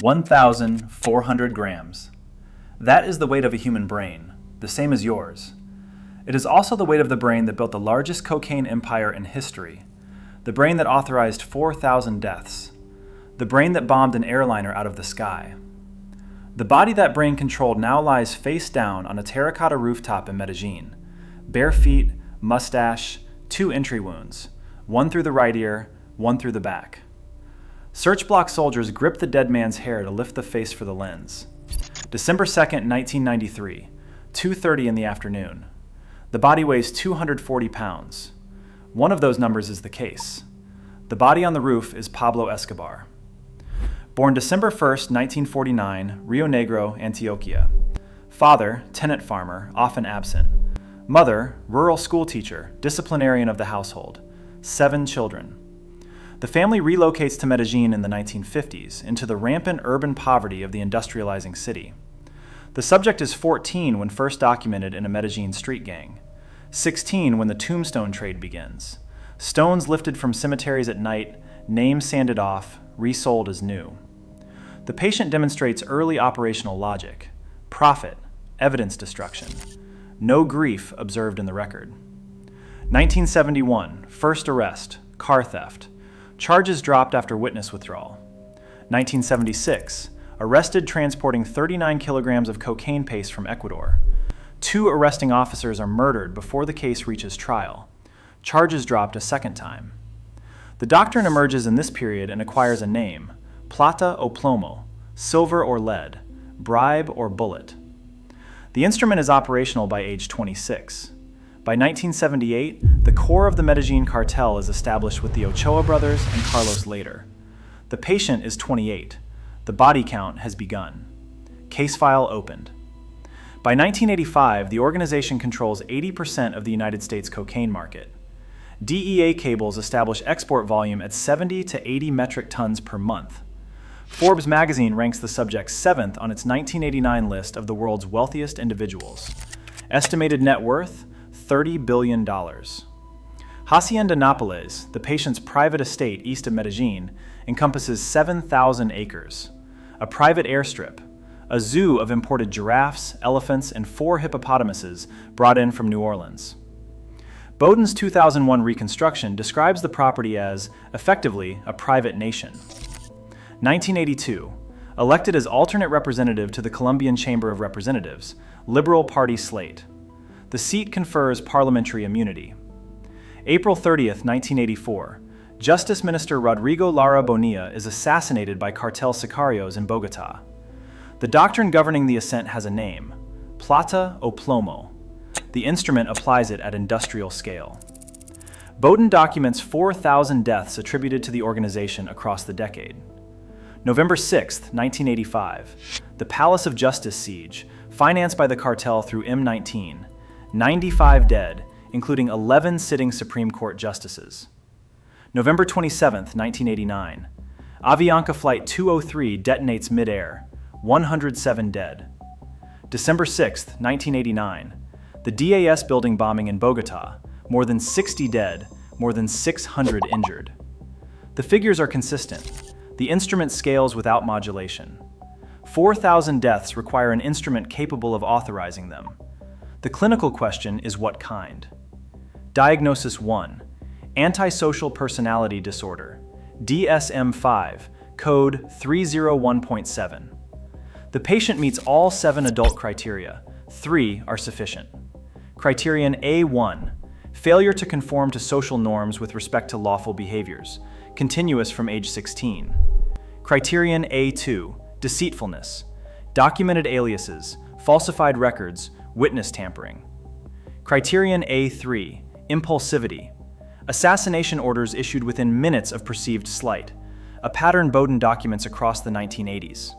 1,400 grams. That is the weight of a human brain, the same as yours. It is also the weight of the brain that built the largest cocaine empire in history, the brain that authorized 4,000 deaths, the brain that bombed an airliner out of the sky. The body that brain controlled now lies face down on a terracotta rooftop in Medellin. Bare feet, mustache, 2 entry wounds, one through the right ear, one through the back. Search block soldiers grip the dead man's hair to lift the face for the lens. December 2nd, 1993, 2:30 in the afternoon. The body weighs 240 pounds. One of those numbers is the case. The body on the roof is Pablo Escobar. Born December 1st, 1949, Rio Negro, Antioquia. Father, tenant farmer, often absent. Mother, rural school teacher, disciplinarian of the household. 7 children. The family relocates to Medellin in the 1950s, into the rampant urban poverty of the industrializing city. The subject is 14 when first documented in a Medellin street gang, 16 when the tombstone trade begins. Stones lifted from cemeteries at night, names sanded off, resold as new. The patient demonstrates early operational logic, profit, evidence destruction. No grief observed in the record. 1971, first arrest, car theft. Charges dropped after witness withdrawal. 1976, arrested transporting 39 kilograms of cocaine paste from Ecuador. 2 arresting officers are murdered before the case reaches trial. Charges dropped a second time. The doctrine emerges in this period and acquires a name: plata o plomo, silver or lead, bribe or bullet. The instrument is operational by age 26. By 1978, the core of the Medellin cartel is established with the Ochoa brothers and Carlos later. The patient is 28. The body count has begun. Case file opened. By 1985, the organization controls 80% of the United States cocaine market. DEA cables establish export volume at 70 to 80 metric tons per month. Forbes magazine ranks the subject 7th on its 1989 list of the world's wealthiest individuals. Estimated net worth, $30 billion. Hacienda Nápoles, the patient's private estate east of Medellin, encompasses 7,000 acres, a private airstrip, a zoo of imported giraffes, elephants, and 4 hippopotamuses brought in from New Orleans. Bowden's 2001 reconstruction describes the property as, effectively, a private nation. 1982, elected as alternate representative to the Colombian Chamber of Representatives, Liberal Party slate. The seat confers parliamentary immunity. April 30th, 1984, Justice Minister Rodrigo Lara Bonilla is assassinated by cartel sicarios in Bogotá. The doctrine governing the assent has a name: plata o plomo. The instrument applies it at industrial scale. Bowden documents 4,000 deaths attributed to the organization across the decade. November 6th, 1985, the Palace of Justice siege, financed by the cartel through M19. 95 dead, including 11 sitting Supreme Court justices. November 27, 1989. Avianca Flight 203 detonates midair, 107 dead. December 6, 1989. The DAS building bombing in Bogotá, more than 60 dead, more than 600 injured. The figures are consistent. The instrument scales without modulation. 4,000 deaths require an instrument capable of authorizing them. The clinical question is what kind? Diagnosis 1, Antisocial Personality Disorder, DSM-5, code 301.7. The patient meets all 7 adult criteria. 3 are sufficient. Criterion A1, failure to conform to social norms with respect to lawful behaviors, continuous from age 16. Criterion A2, deceitfulness, documented aliases, falsified records, witness tampering. Criterion A3, impulsivity, assassination orders issued within minutes of perceived slight, a pattern Bowden documents across the 1980s.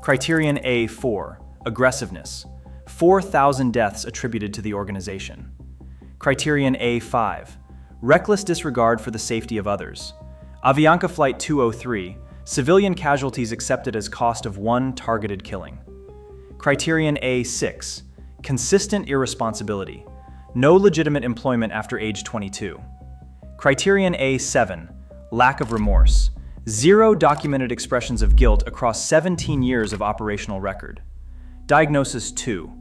Criterion A4, aggressiveness, 4,000 deaths attributed to the organization. Criterion A5, reckless disregard for the safety of others. Avianca Flight 203, civilian casualties accepted as cost of 1 targeted killing. Criterion A6, consistent irresponsibility, no legitimate employment after age 22. Criterion A7, lack of remorse, 0 documented expressions of guilt across 17 years of operational record. Diagnosis 2.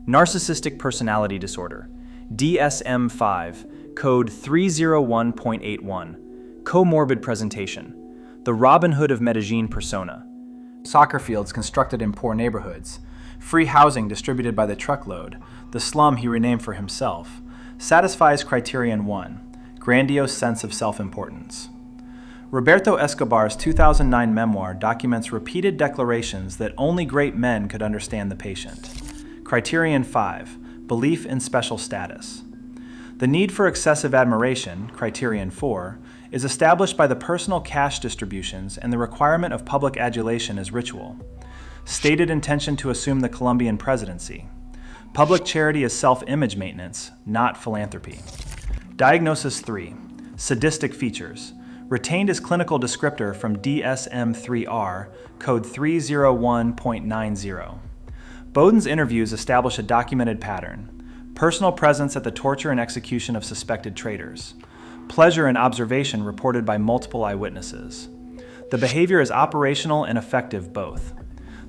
Narcissistic personality disorder. DSM-5, code 301.81. Comorbid presentation. The Robin Hood of Medellin persona. Soccer fields constructed in poor neighborhoods. Free housing distributed by the truckload. The slum he renamed for himself. Satisfies criterion 1. Grandiose sense of self-importance. Roberto Escobar's 2009 memoir documents repeated declarations that only great men could understand the patient. Criterion 5. Belief in special status. The need for excessive admiration, criterion 4, is established by the personal cash distributions and the requirement of public adulation as ritual. Stated intention to assume the Colombian presidency. Public charity is self-image maintenance, not philanthropy. Diagnosis 3. Sadistic features. Retained as clinical descriptor from DSM-3R, code 301.90. Bowden's interviews establish a documented pattern. Personal presence at the torture and execution of suspected traitors. Pleasure and observation reported by multiple eyewitnesses. The behavior is operational and effective both.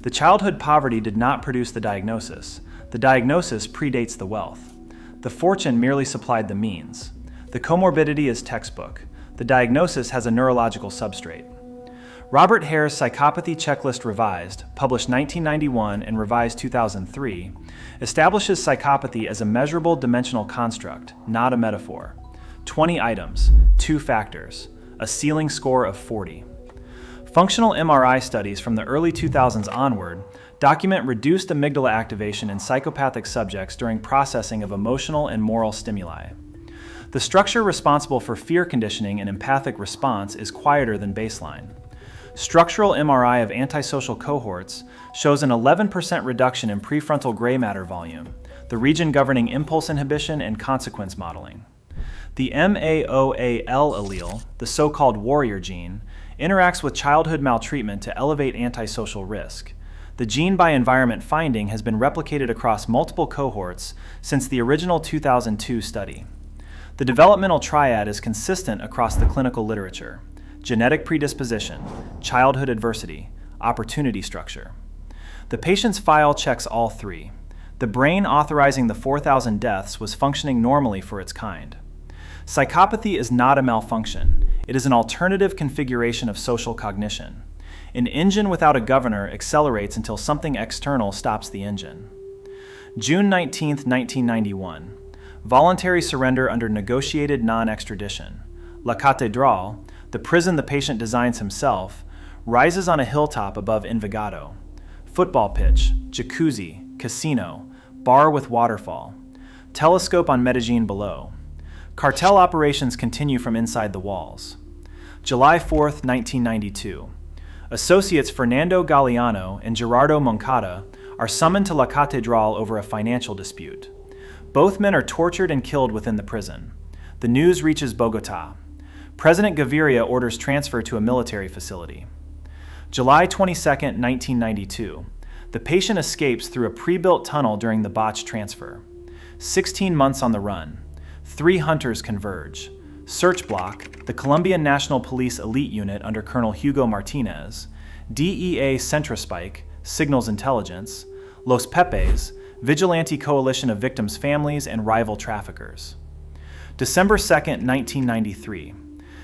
The childhood poverty did not produce the diagnosis. The diagnosis predates the wealth. The fortune merely supplied the means. The comorbidity is textbook. The diagnosis has a neurological substrate. Robert Hare's Psychopathy Checklist Revised, published 1991 and revised 2003, establishes psychopathy as a measurable dimensional construct, not a metaphor. 20 items, 2 factors, a ceiling score of 40. Functional MRI studies from the early 2000s onward document reduced amygdala activation in psychopathic subjects during processing of emotional and moral stimuli. The structure responsible for fear conditioning and empathic response is quieter than baseline. Structural MRI of antisocial cohorts shows an 11% reduction in prefrontal gray matter volume, the region governing impulse inhibition and consequence modeling. The MAOAL allele, the so-called warrior gene, interacts with childhood maltreatment to elevate antisocial risk. The gene by environment finding has been replicated across multiple cohorts since the original 2002 study. The developmental triad is consistent across the clinical literature: genetic predisposition, childhood adversity, opportunity structure. The patient's file checks all 3. The brain authorizing the 4,000 deaths was functioning normally for its kind. Psychopathy is not a malfunction. It is an alternative configuration of social cognition. An engine without a governor accelerates until something external stops the engine. June 19, 1991. Voluntary surrender under negotiated non-extradition. La Catedral, the prison the patient designs himself, rises on a hilltop above Envigado. Football pitch, jacuzzi, casino, bar with waterfall. Telescope on Medellin below. Cartel operations continue from inside the walls. July 4, 1992. Associates Fernando Galeano and Gerardo Moncada are summoned to La Catedral over a financial dispute. Both men are tortured and killed within the prison. The news reaches Bogota. President Gaviria orders transfer to a military facility. July 22, 1992. The patient escapes through a pre-built tunnel during the botched transfer. 16 months on the run. 3 hunters converge. Search Block, the Colombian National Police elite unit under Colonel Hugo Martinez. DEA Centrospike, Signals Intelligence. Los Pepes, vigilante coalition of victims' families and rival traffickers. December 2, 1993.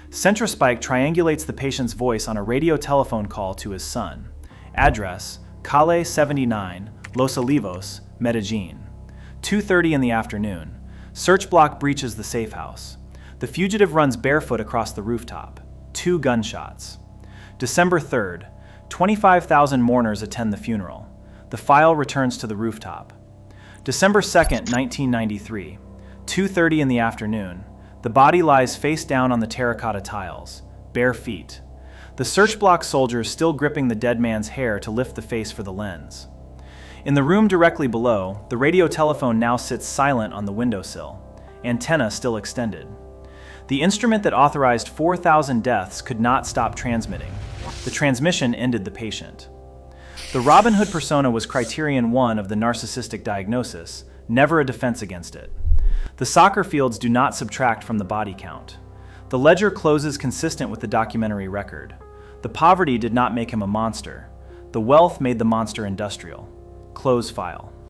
Centrospike triangulates the patient's voice on a radio telephone call to his son. Address, Calle 79, Los Olivos, Medellin. 2:30 in the afternoon. Search Block breaches the safe house. The fugitive runs barefoot across the rooftop. 2 gunshots. December 3rd. 25,000 mourners attend the funeral. The file returns to the rooftop. December 2nd, 1993. 2:30 in the afternoon. The body lies face down on the terracotta tiles. Bare feet. The Search Block soldiers still gripping the dead man's hair to lift the face for the lens. In the room directly below, the radio telephone now sits silent on the windowsill, antenna still extended. The instrument that authorized 4,000 deaths could not stop transmitting. The transmission ended the patient. The Robin Hood persona was criterion 1 of the narcissistic diagnosis, never a defense against it. The soccer fields do not subtract from the body count. The ledger closes consistent with the documentary record. The poverty did not make him a monster. The wealth made the monster industrial. Close file.